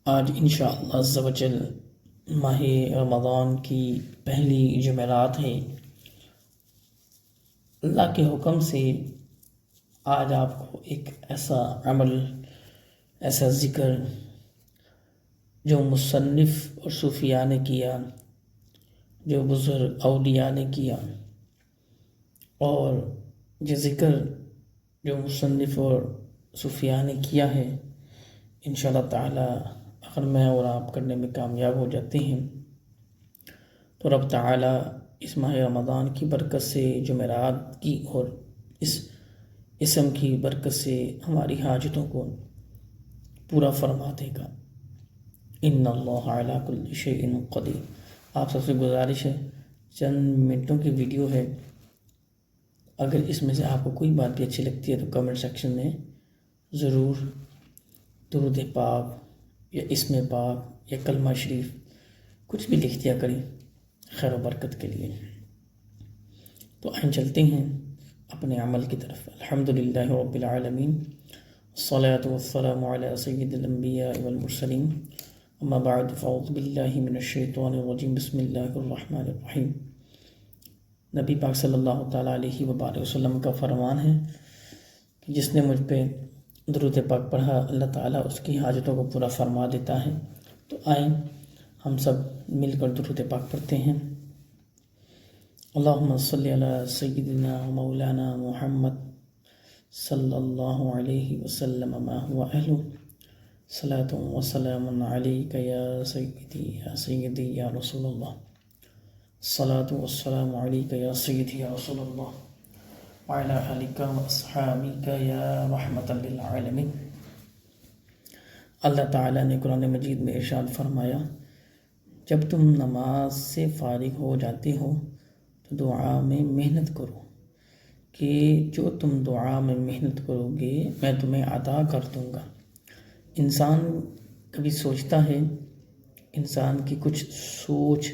آج انشاءاللہ عز و جل ماہ رمضان کی پہلی جمعرات ہے۔ اللہ کے حکم سے آج آپ کو ایک ایسا عمل، ایسا ذکر جو مصنف اور صوفیاء نے کیا، جو بزرگ اولیاء نے کیا، اور یہ ذکر جو مصنف اور صوفیاء نے کیا ہے، انشاءاللہ تعالی اگر میں اور آپ کرنے میں کامیاب ہو جاتے ہیں تو رب تعالی اس ماہ رمضان کی برکت سے، جمعرات کی اور اس اسم کی برکت سے ہماری حاجتوں کو پورا فرما دے گا۔ ان اللہ علی کل شیء قدیر۔ آپ سب سے گزارش ہے، چند منٹوں کی ویڈیو ہے، اگر اس میں سے آپ کو کوئی بات بھی اچھی لگتی ہے تو کمنٹ سیکشن میں ضرور درود پاک یا اسم پاک یا کلمہ شریف کچھ بھی لکھ دیا کریں، خیر و برکت کے لیے۔ تو آئیں چلتے ہیں اپنے عمل کی طرف۔ الحمدللہ رب العالمین، الصلاۃ والسلام علی سید الانبیاء والمرسلین، اما بعد فاعوذ باللہ من الشیطان الرجیم، بسم اللہ الرحمن الرحیم۔ نبی پاک صلی اللہ تعالیٰ علیہ وآلہ وسلم کا فرمان ہے کہ جس نے مجھ پہ درود پاک پڑھا، اللہ تعالیٰ اس کی حاجتوں کو پورا فرما دیتا ہے۔ تو آئیں ہم سب مل کر درود پاک پڑھتے ہیں۔ اللہم صلی علی سیدنا و مولانا محمد صلی اللہ علیہ وسلم ما هو اہلہ، صلاۃ و سلام علیک یا سیدی یا رسول اللہ، صلاۃ و سلام علیک یا سیدی یا رسول اللہ، وعلی آلک و اصحابک یا رحمۃ للعالمین۔ اللہ تعالیٰ نے قرآن مجید میں ارشاد فرمایا، جب تم نماز سے فارغ ہو جاتے ہو تو دعا میں محنت کرو کہ جو تم دعا میں محنت کرو گے میں تمہیں عطا کر دوں گا۔ انسان کبھی سوچتا ہے، انسان کی کچھ سوچ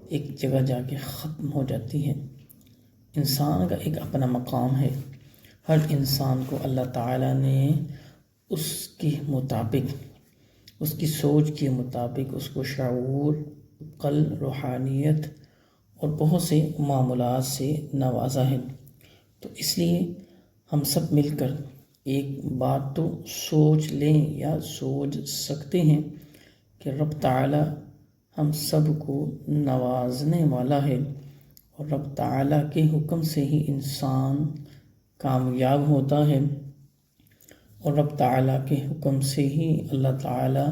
ایک جگہ جا کے ختم ہو جاتی ہے۔ انسان کا ایک اپنا مقام ہے، ہر انسان کو اللہ تعالیٰ نے اس کے مطابق، اس کی سوچ کے مطابق اس کو شعور، عقل، روحانیت اور بہت سے معاملات سے نوازا ہے۔ تو اس لیے ہم سب مل کر ایک بات تو سوچ لیں یا سوچ سکتے ہیں کہ رب تعالیٰ ہم سب کو نوازنے والا ہے، اور رب تعالیٰ کے حکم سے ہی انسان کامیاب ہوتا ہے، اور رب تعالیٰ کے حکم سے ہی اللہ تعالیٰ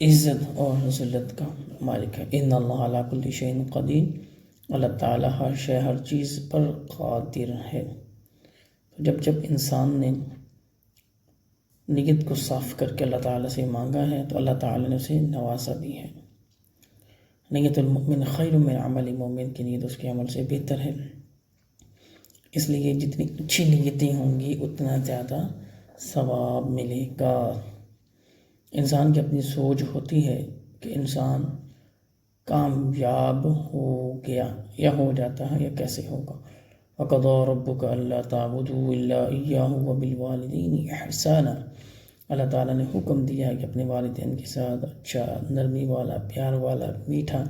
عزت اور ذلت کا مالک ہے۔ ان اللہ علی کل شیء قدیر، اللہ تعالیٰ ہر شے، ہر چیز پر قادر ہے۔ تو جب انسان نے نیت کو صاف کر کے اللہ تعالیٰ سے مانگا ہے تو اللہ تعالیٰ نے اسے نوازا بھی ہے۔ نیت المؤمن خیر من عمل مومن، کی نیت اس کے عمل سے بہتر ہے، اس لیے جتنی اچھی نیتیں ہوں گی اتنا زیادہ ثواب ملے گا۔ انسان کی اپنی سوچ ہوتی ہے کہ انسان کامیاب ہو گیا یا ہو جاتا ہے یا کیسے ہوگا۔ وَقَضَىٰ رَبُّكَ أَلَّا تَعْبُدُوا إِلَّا إِيَّاهُ وَبِالْوَالِدَيْنِ إِحْسَانًا۔ اللہ تعالیٰ نے حکم دیا ہے کہ اپنے والدین کے ساتھ اچھا، نرمی والا، پیار والا، میٹھا،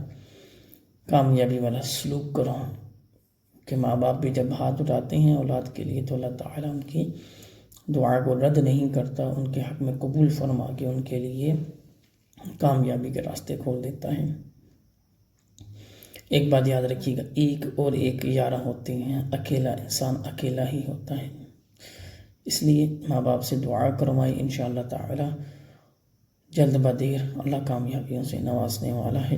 کامیابی والا سلوک کرو۔ کہ ماں باپ بھی جب ہاتھ اٹھاتے ہیں اولاد کے لیے تو اللہ تعالیٰ ان کی دعا کو رد نہیں کرتا، ان کے حق میں قبول فرما کے ان کے لیے کامیابی کے راستے کھول دیتا ہے۔ ایک بات یاد رکھیے گا، ایک اور ایک 11 ہوتے ہیں، اکیلا انسان اکیلا ہی ہوتا ہے۔ اس لیے ماں باپ سے دعا کروائیں، انشاءاللہ تعالی جلد بدیر اللہ کامیابیوں سے نوازنے والا ہے۔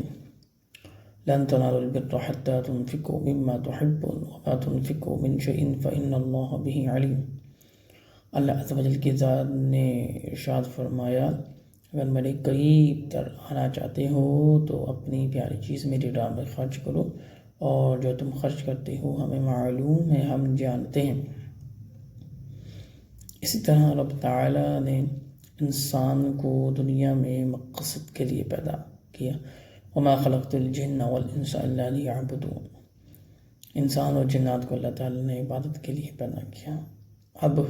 لن تنالوا البر حتى تنفقوا مما تحبون وما تنفقوا من شيء فإن الله به عليم۔ اللہ عز و جل کی ذات نے ارشاد فرمایا، اگر میرے قریب تر آنا چاہتے ہو تو اپنی پیاری چیز میری راہ میں خرچ کرو، اور جو تم خرچ کرتے ہو ہمیں معلوم ہے، ہم جانتے ہیں۔ اسی طرح رب تعالیٰ نے انسان کو دنیا میں مقصد کے لیے پیدا کیا، وما خلقت الجن والانس الا لیعبدون۔ انسان اور جنات کو اللہ تعالیٰ نے عبادت کے لیے پیدا کیا۔ اب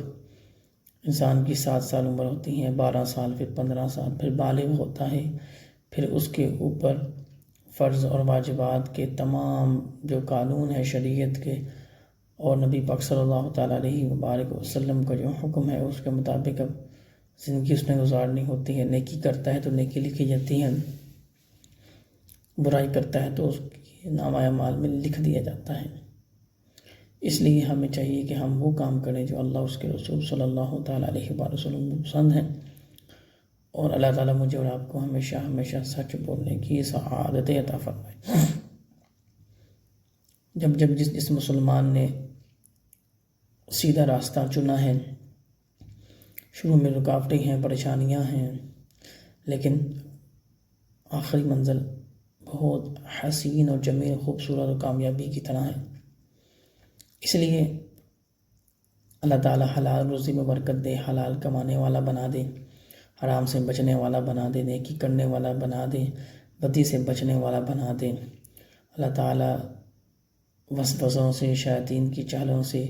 انسان کی 7 سال عمر ہوتی ہے، 12 سال، پھر 15 سال، پھر بالغ ہوتا ہے، پھر اس کے اوپر فرض اور واجبات کے تمام جو قانون ہے شریعت کے اور نبی پاک صلی اللہ تعالیٰ علیہ وبارک وسلم کا جو حکم ہے اس کے مطابق اب زندگی اس نے گزارنی ہوتی ہے۔ نیکی کرتا ہے تو نیکی لکھی جاتی ہے، برائی کرتا ہے تو اس کی نامہ اعمال میں لکھ دیا جاتا ہے۔ اس لیے ہمیں چاہیے کہ ہم وہ کام کریں جو اللہ اس کے رسول صلی اللہ تعالیٰ علیہ وسلم کو پسند ہیں، اور اللہ تعالیٰ مجھے اور آپ کو ہمیشہ ہمیشہ سچ بولنے کی سعادت عطا فرمائے۔ جب جس مسلمان نے سیدھا راستہ چنا ہے، شروع میں رکاوٹیں ہیں، پریشانیاں ہیں، لیکن آخری منزل بہت حسین اور جمیل، خوبصورت اور کامیابی کی طرح ہے۔ اس لیے اللہ تعالیٰ حلال روزی میں برکت دے، حلال کمانے والا بنا دے، حرام سے بچنے والا بنا دے، نیکی کرنے والا بنا دے، بدی سے بچنے والا بنا دے۔ اللہ تعالیٰ وسوسوں سے، شیاطین کی چالوں سے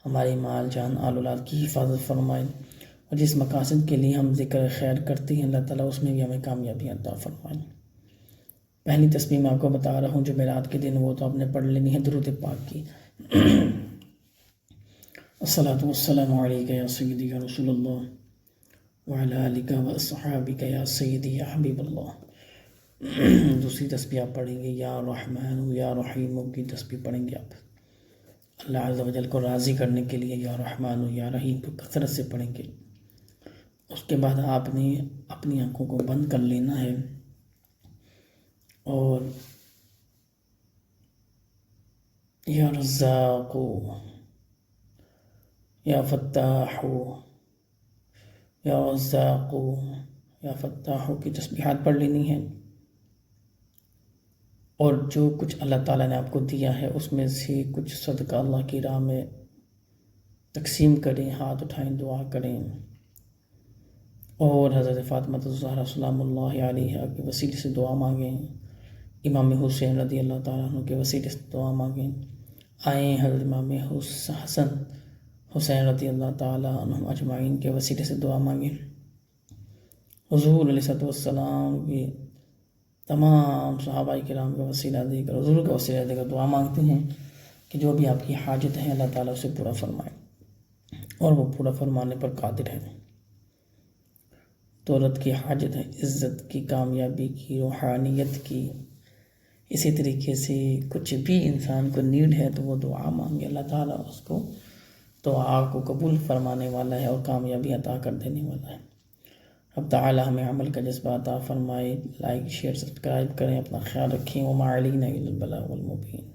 ہماری مال جان آل اولاد کی حفاظت فرمائے، اور جس مقاصد کے لیے ہم ذکر خیر کرتے ہیں اللہ تعالیٰ اس میں بھی ہمیں کامیابی عطا فرمائے۔ پہلی تسبیح میں آپ کو بتا رہا ہوں جمعرات کے دن، وہ تو آپ نے پڑھ لینی ہے، درود پاک کی۔ الصلاۃ والسلام علیک یا سیدی یا رسول اللہ وعلی آلک و اصحابک یا سیدی یا حبیب اللہ۔ دوسری تسبیح آپ پڑھیں گے یا رحمان یا رحیم کی تسبیح پڑھیں گے آپ، اللہ عز و جل کو راضی کرنے کے لیے یا رحمان یا رحیم کو کثرت سے پڑھیں گے۔ اس کے بعد آپ نے اپنی آنکھوں کو بند کر لینا ہے اور یا رزاق یا فتاح یا رزاق یا فتاح کی تسبیحات پڑھ لینی ہیں، اور جو کچھ اللہ تعالیٰ نے آپ کو دیا ہے اس میں سے کچھ صدقہ اللہ کی راہ میں تقسیم کریں، ہاتھ اٹھائیں، دعا کریں، اور حضرت فاطمہ الزہرا سلام اللہ علیہا کے وسیلے سے دعا مانگیں، امام حسین رضی اللہ تعالیٰ عنہ کے وسیلے سے دعا مانگیں، آئیں حضرت امام حسن حسین رضی اللہ تعالیٰ عنہ اجمعین کے وسیلے سے دعا مانگیں، حضور علیہ السلام کی تمام صحابہ کرام کا وسیلہ دے کر، حضور کا وسیلہ دے کر دعا مانگتے ہیں کہ جو بھی آپ کی حاجت ہے اللہ تعالیٰ اسے پورا فرمائے، اور وہ پورا فرمانے پر قادر ہے۔ دولت کی حاجت ہے، عزت کی، کامیابی کی، روحانیت کی، اسی طریقے سے کچھ بھی انسان کو نیڈ ہے تو وہ دعا مانگے، اللہ تعالیٰ اس کو دعا کو قبول فرمانے والا ہے اور کامیابی عطا کر دینے والا ہے۔ اب تعالیٰ ہمیں عمل کا جذبہ عطا فرمائے۔ لائک، شیئر، سبسکرائب کریں، اپنا خیال رکھیں۔ وما علینا الا البلاغ المبین۔